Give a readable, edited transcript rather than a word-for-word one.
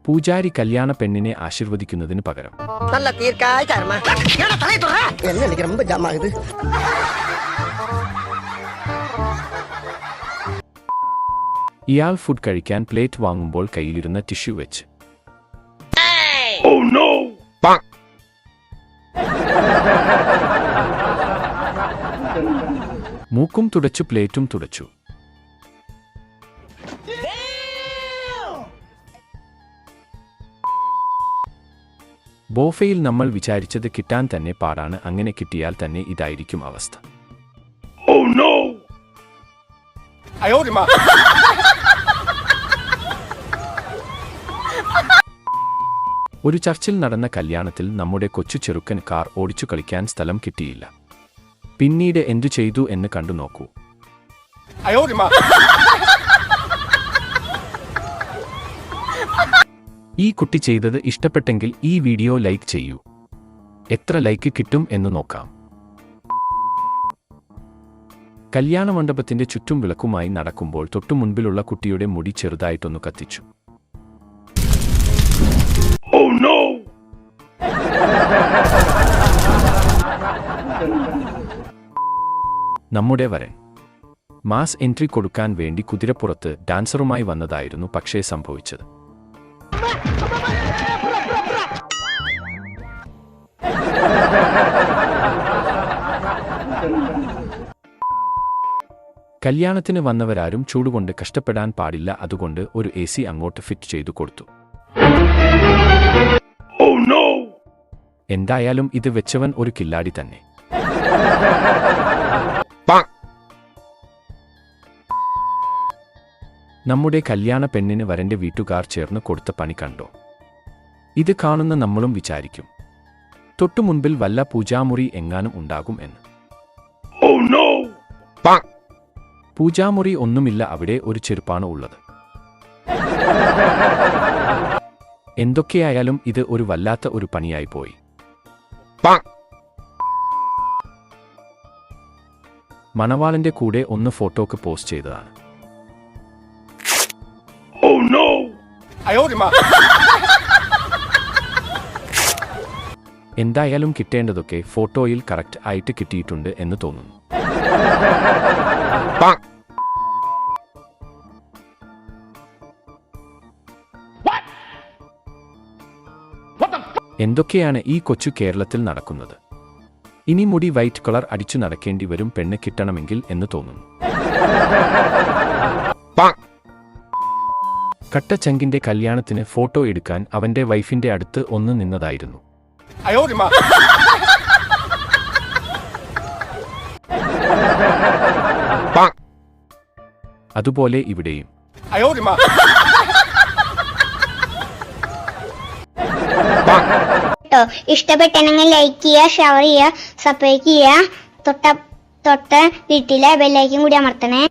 പൂജാരി കല്യാണ പെണ്ണിനെ ആശീർവദിക്കുന്നതിന് പകരം ഇയാൾ ഫുഡ് കഴിക്കാൻ പ്ലേറ്റ് വാങ്ങുമ്പോൾ കയ്യിലിരുന്ന ടിഷ്യൂ വെച്ച് മൂക്കും തുടച്ചു പ്ലേറ്റും തുടച്ചു. ബോഫയിൽ നമ്മൾ വിചാരിച്ചത് കിട്ടാൻ തന്നെ പാടാണ്. അങ്ങനെ കിട്ടിയാൽ തന്നെ ഇതായിരിക്കും അവസ്ഥ. ഒരു ചർച്ചിൽ നടന്ന കല്യാണത്തിൽ നമ്മുടെ കൊച്ചു ചെറുക്കൻ കാർ ഓടിച്ചു കളിക്കാൻ സ്ഥലം കിട്ടിയില്ല. പിന്നീട് എന്തു ചെയ്തു എന്ന് കണ്ടു നോക്കൂ. ഈ കുട്ടി ചെയ്തത് ഇഷ്ടപ്പെട്ടെങ്കിൽ ഈ വീഡിയോ ലൈക്ക് ചെയ്യൂ. എത്ര ലൈക്ക് കിട്ടും എന്ന് നോക്കാം. കല്യാണ മണ്ഡപത്തിന്റെ ചുറ്റും വിളക്കുമായി നടക്കുമ്പോൾ തൊട്ടുമുൻപിലുള്ള കുട്ടിയുടെ മുടി ചെറുതായിട്ടൊന്നു കത്തിച്ചു. നമ്മുടെ വരൻ മാസ് എൻട്രി കൊടുക്കാൻ വേണ്ടി കുതിരപ്പുറത്ത് ഡാൻസറുമായി വന്നതായിരുന്നു. പക്ഷേ സംഭവിച്ചത് കല്യാണത്തിന് വന്നവരാരും ചൂടുകൊണ്ട് കഷ്ടപ്പെടാൻ പാടില്ല. അതുകൊണ്ട് ഒരു AC അങ്ങോട്ട് ഫിറ്റ് ചെയ്തു കൊടുത്തു. എന്തായാലും ഇത് വെച്ചവൻ ഒരു കില്ലാടി തന്നെ. നമ്മുടെ കല്യാണ പെണ്ണിന് വരന്റെ വീട്ടുകാർ ചേർന്ന് കൊടുത്ത പണി കണ്ടോ? ഇത് കാണുന്ന നമ്മളും വിചാരിക്കും തൊട്ടുമുൻപിൽ വല്ല പൂജാമുറി എങ്ങാനും ഉണ്ടാകും എന്ന്. പൂജാമുറി ഒന്നുമില്ല, അവിടെ ഒരു ചെരുപ്പാണ് ഉള്ളത്. എന്തൊക്കെയായാലും ഇത് ഒരു വല്ലാത്ത ഒരു പണിയായി പോയി. മണവാളന്റെ കൂടെ ഒന്ന് ഫോട്ടോക്ക് പോസ്റ്റ് ചെയ്തതാണ്. എന്തായാലും കിട്ടേണ്ടതൊക്കെ ഫോട്ടോയിൽ കറക്റ്റ് ആയിട്ട് കിട്ടിയിട്ടുണ്ട് എന്ന് തോന്നുന്നു. എന്തൊക്കെയാണ് ഈ കൊച്ചു കേരളത്തിൽ നടക്കുന്നത്? ഇനി മുടി വൈറ്റ് കളർ അടിച്ചു നടക്കേണ്ടി വരും പെണ്ണ് കിട്ടണമെങ്കിൽ എന്ന് തോന്നുന്നു. കട്ടച്ചങ്കിന്റെ കല്യാണത്തിന് ഫോട്ടോ എടുക്കാൻ അവന്റെ വൈഫിന്റെ അടുത്ത് ഒന്ന് നിന്നതായിരുന്നു. അതുപോലെ ഇവിടെയും. ഇഷ്ടപ്പെട്ടെങ്കിൽ ലൈക്ക് ചെയ്യുക, ഷെയർ ചെയ്യുക, സബ്സ്ക്രൈബ് ചെയ്യുക, തൊട്ട വീട്ടിലെ ബെല്ലൈക്കൻ കൂടി അമർത്തണേ.